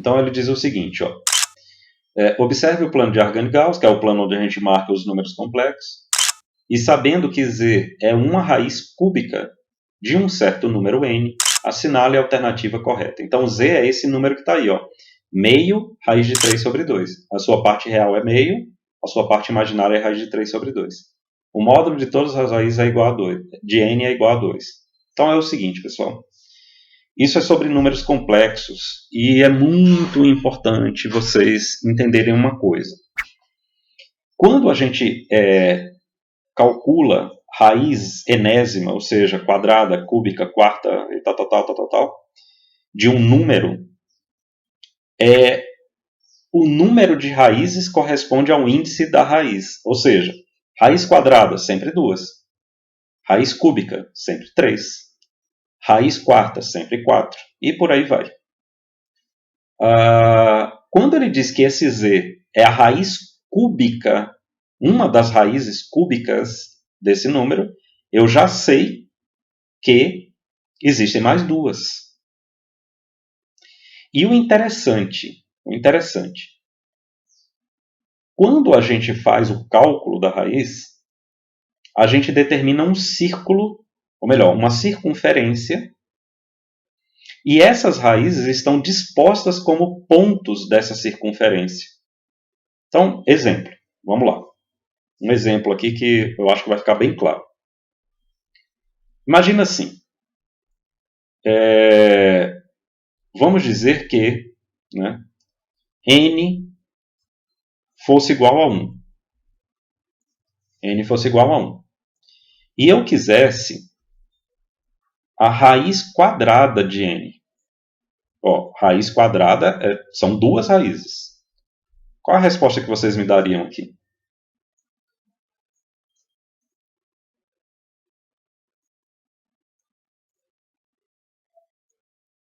Então ele diz o seguinte, ó. Observe o plano de Argand-Gauss, que é o plano onde a gente marca os números complexos, e sabendo que z é uma raiz cúbica de um certo número n, assinale a alternativa correta. Então z é esse número que está aí, ó. Meio raiz de 3 sobre 2. A sua parte real é meio, a sua parte imaginária é raiz de 3 sobre 2. O módulo de todas as raízes é igual a 2, de n é igual a 2. Então é o seguinte, pessoal. Isso é sobre números complexos e é muito importante vocês entenderem uma coisa. Quando a gente calcula raiz enésima, ou seja, quadrada, cúbica, quarta e tal, de um número, o número de raízes corresponde ao índice da raiz. Ou seja, raiz quadrada, sempre 2. Raiz cúbica, sempre 3. Raiz quarta, sempre 4. E por aí vai. Quando ele diz que esse z é a raiz cúbica, uma das raízes cúbicas desse número, eu já sei que existem mais 2. E o interessante, quando a gente faz o cálculo da raiz, a gente determina um círculo, ou melhor, uma circunferência, e essas raízes estão dispostas como pontos dessa circunferência. Então, exemplo. Vamos lá. Um exemplo aqui que eu acho que vai ficar bem claro. Imagina assim. Vamos dizer que n fosse igual a 1. N fosse igual a 1. E eu quisesse a raiz quadrada de n. Raiz quadrada são 2 raízes. Qual a resposta que vocês me dariam aqui?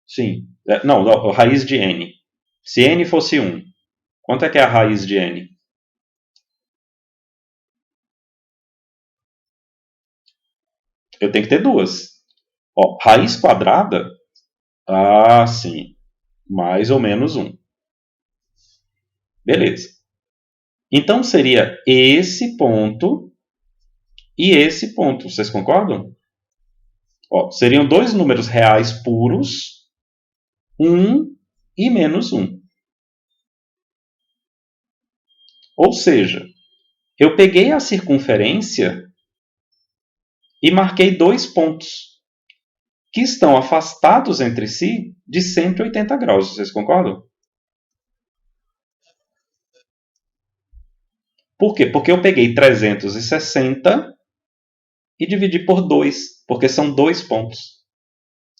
Sim. Não, raiz de n. Se n fosse 1, quanto é que é a raiz de n? Eu tenho que ter 2. Raiz quadrada? Sim. Mais ou menos 1. Beleza. Então seria esse ponto e esse ponto. Vocês concordam? Seriam 2 números reais puros, 1 e menos 1. Ou seja, eu peguei a circunferência e marquei 2 pontos que estão afastados entre si de 180 graus. Vocês concordam? Por quê? Porque eu peguei 360 e dividi por 2, porque são 2 pontos.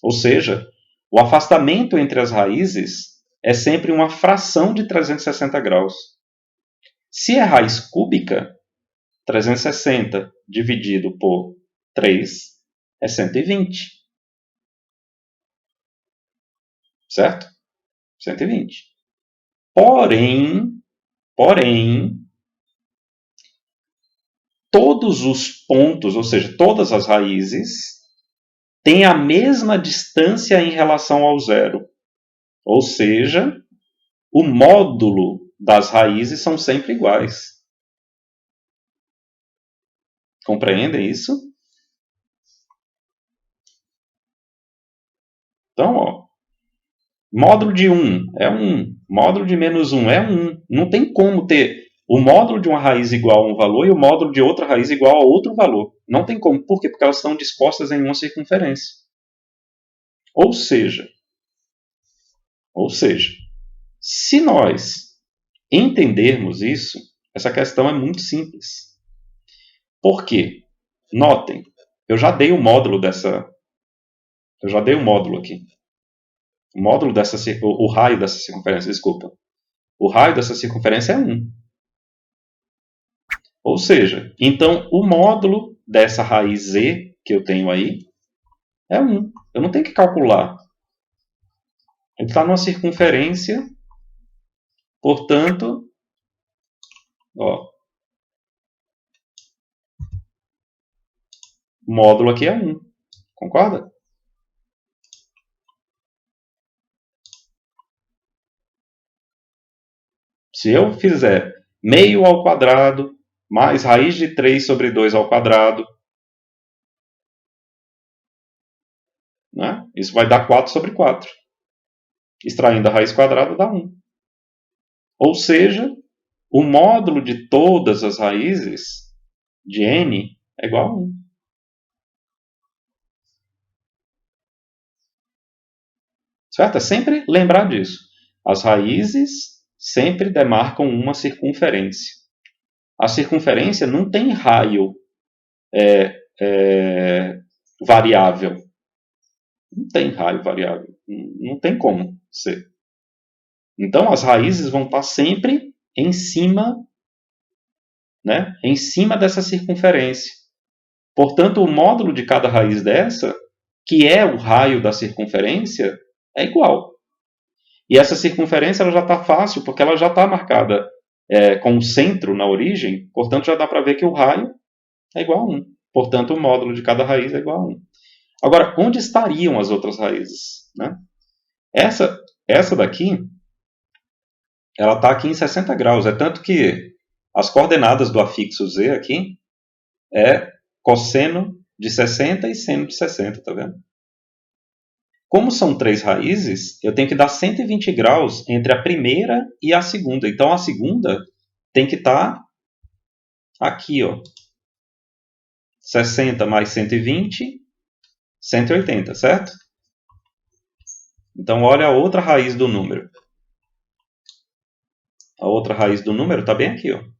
Ou seja, o afastamento entre as raízes é sempre uma fração de 360 graus. Se é raiz cúbica, 360 dividido por 3 é 120. Certo? 120. Porém, todos os pontos, ou seja, todas as raízes, têm a mesma distância em relação ao zero. Ou seja, o módulo das raízes são sempre iguais. Compreendem isso? Então, módulo de 1 é 1, módulo de menos 1 é 1. Não tem como ter o módulo de uma raiz igual a um valor e o módulo de outra raiz igual a outro valor. Não tem como. Por quê? Porque elas estão dispostas em uma circunferência. Ou seja, se nós entendermos isso, essa questão é muito simples. Por quê? Notem, eu já dei o módulo aqui. O raio dessa circunferência, desculpa. O raio dessa circunferência é 1. Ou seja, então o módulo dessa raiz z que eu tenho aí é 1. Eu não tenho que calcular. Ele está numa circunferência, portanto, o módulo aqui é 1. Concorda? Se eu fizer meio ao quadrado mais raiz de 3 sobre 2 ao quadrado, né? Isso vai dar 4 sobre 4. Extraindo a raiz quadrada dá 1. Ou seja, o módulo de todas as raízes de n é igual a 1. Certo? É sempre lembrar disso. As raízes sempre demarcam uma circunferência. A circunferência não tem raio variável. Não tem raio variável. Não tem como ser. Então, as raízes vão estar sempre em cima, né? Em cima dessa circunferência. Portanto, o módulo de cada raiz dessa, que é o raio da circunferência, é igual. E essa circunferência ela já está fácil, porque ela já está marcada com o centro na origem, portanto já dá para ver que o raio é igual a 1. Portanto, o módulo de cada raiz é igual a 1. Agora, onde estariam as outras raízes? Né? Essa daqui, ela está aqui em 60 graus. É tanto que as coordenadas do afixo z aqui é cosseno de 60 e seno de 60, tá vendo? Como são 3 raízes, eu tenho que dar 120 graus entre a primeira e a segunda. Então, a segunda tem que estar aqui, ó. 60 mais 120, 180, certo? Então, olha a outra raiz do número. A outra raiz do número está bem aqui, ó.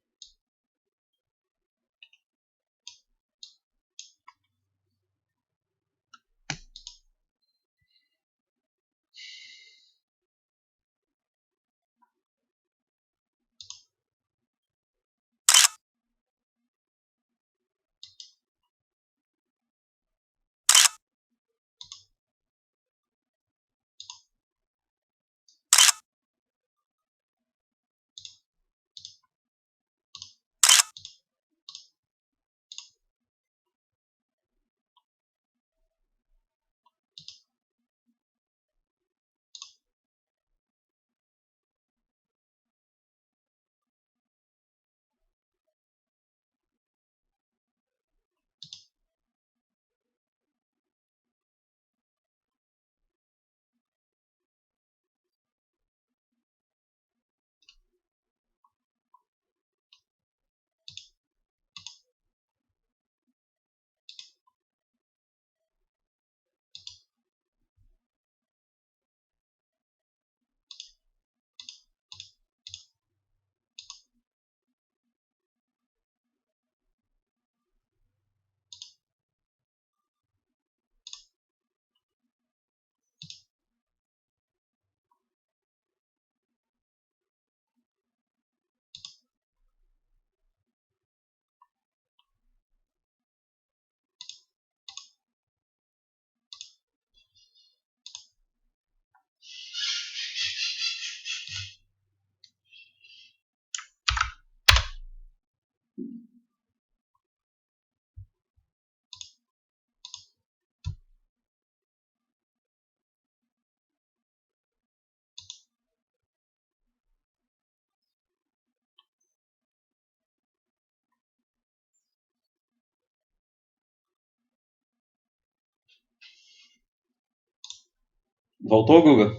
Voltou, Guga?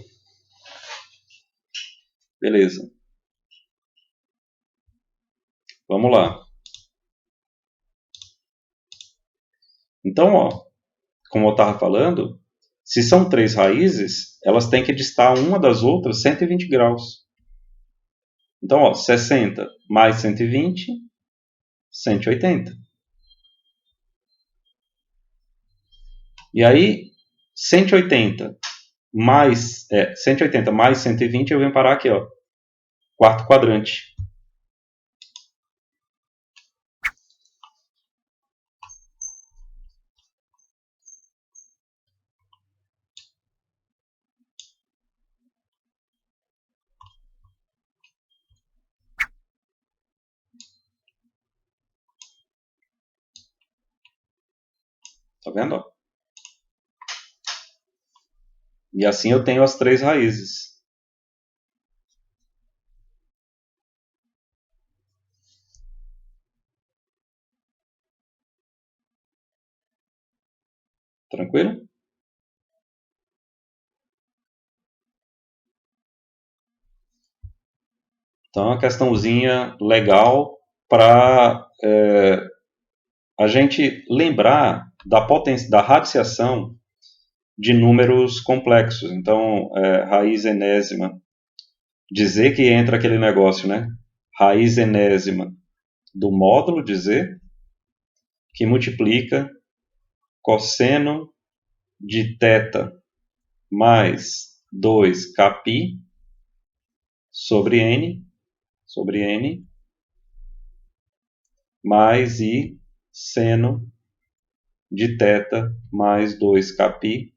Beleza. Vamos lá. Então, ó, como eu estava falando, se são 3 raízes, elas têm que distar uma das outras 120 graus. Então, ó, 60 mais 120, 180. E aí, 180 mais 120, eu venho parar aqui, ó, quarto quadrante. Tá vendo? Ó? E assim eu tenho as 3 raízes. Tranquilo? Então, é uma questãozinha legal para a gente lembrar da radiciação de números complexos. Então, raiz enésima, dizer que entra aquele negócio, né? Raiz enésima do módulo de z, que multiplica cosseno de θ mais 2kπ sobre n, mais i seno de θ mais 2kπ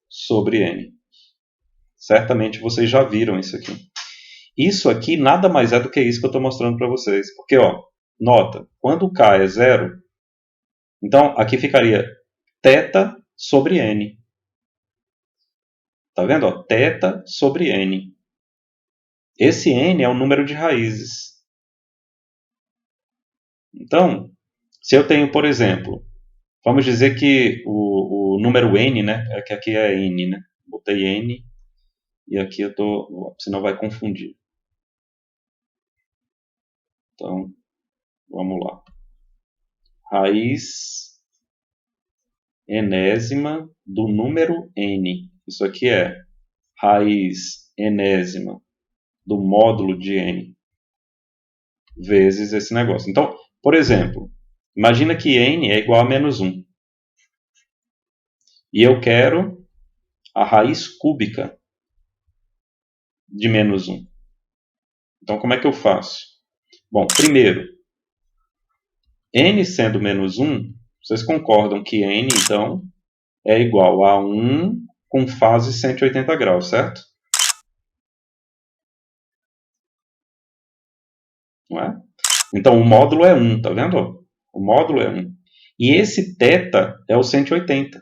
sobre n. Certamente vocês já viram isso aqui. Isso aqui nada mais é do que isso que eu estou mostrando para vocês. Porque, ó, nota, quando k é zero, então aqui ficaria θ sobre n. Tá vendo? Ó? Θ sobre n. Esse n é o número de raízes. Então, se eu tenho, por exemplo, vamos dizer que o número n, né? É que aqui é n, né? Botei n e aqui eu tô, senão vai confundir. Então, vamos lá. Raiz enésima do número n. Isso aqui é raiz enésima do módulo de n vezes esse negócio. Então, por exemplo, imagina que n é igual a menos 1. E eu quero a raiz cúbica de menos 1. Então, como é que eu faço? Bom, primeiro, n sendo menos 1, vocês concordam que n, então, é igual a 1 com fase 180 graus, certo? Não é? Então, o módulo é 1, tá vendo? O módulo é 1. E esse θ é o 180.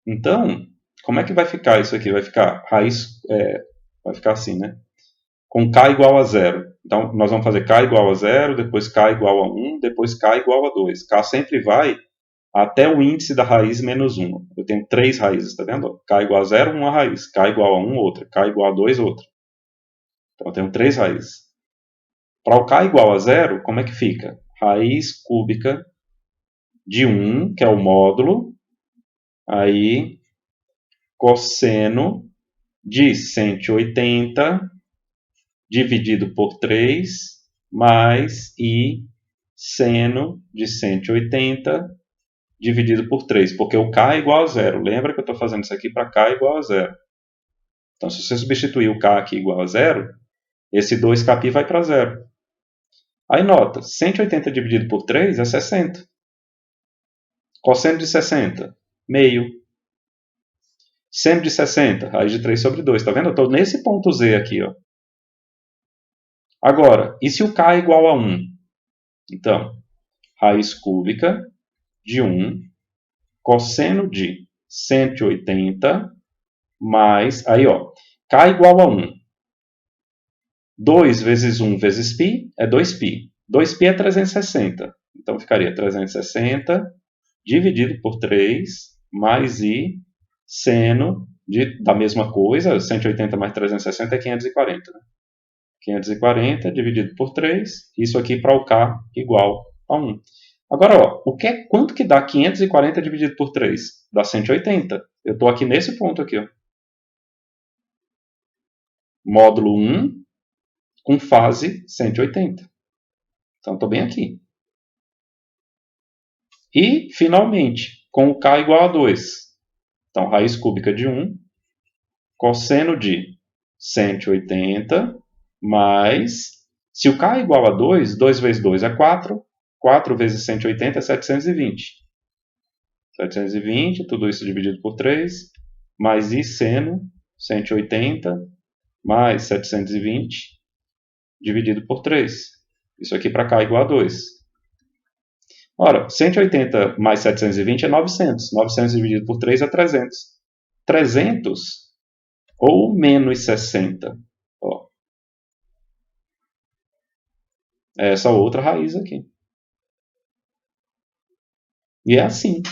Então, como é que vai ficar isso aqui? Vai ficar raiz, vai ficar assim, né? Com k igual a 0. Então, nós vamos fazer k igual a 0, depois k igual a 1, depois k igual a 2. K sempre vai até o índice da raiz menos 1. Eu tenho 3 raízes, tá vendo? K igual a 0, uma raiz. K igual a 1, outra. K igual a 2, outra. Então, eu tenho 3 raízes. Para o k igual a 0, como é que fica? Raiz cúbica de 1, que é o módulo, aí cosseno de 180 dividido por 3 mais i seno de 180 dividido por 3, porque o k é igual a 0. Lembra que eu estou fazendo isso aqui para k igual a 0. Então, se você substituir o k aqui igual a 0, esse 2kπ vai para 0. Aí nota, 180 dividido por 3 é 60. Cosseno de 60, meio. Seno de 60, raiz de 3 sobre 2. Tá vendo? Eu estou nesse ponto z aqui. Ó. Agora, e se o k é igual a 1? Então, raiz cúbica de 1, cosseno de 180, mais, aí ó, k igual a 1. 2 vezes 1 vezes π é 2π. 2π é 360. Então, ficaria 360 dividido por 3 mais i seno da mesma coisa. 180 mais 360 é 540. Né? 540 dividido por 3. Isso aqui para o k igual a 1. Agora, ó, quanto que dá 540 dividido por 3? Dá 180. Eu estou aqui nesse ponto aqui. Ó. Módulo 1 com fase 180. Então, estou bem aqui. E, finalmente, com o k igual a 2. Então, raiz cúbica de 1, cosseno de 180, mais, se o k é igual a 2, 2 vezes 2 é 4, 4 vezes 180 é 720. 720, tudo isso dividido por 3, mais i seno 180, mais 720, dividido por 3. Isso aqui para k igual a 2. Ora, 180 mais 720 é 900. 900 dividido por 3 é 300. 300 ou menos 60. Ó. É essa outra raiz aqui. E é assim.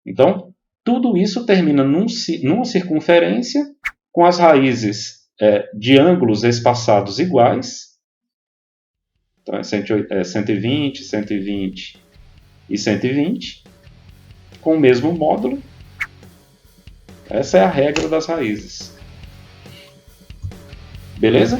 Então, tudo isso termina numa circunferência com as raízes de ângulos espaçados iguais. Então, é 120, 120 e 120, com o mesmo módulo. Essa é a regra das raízes. Beleza?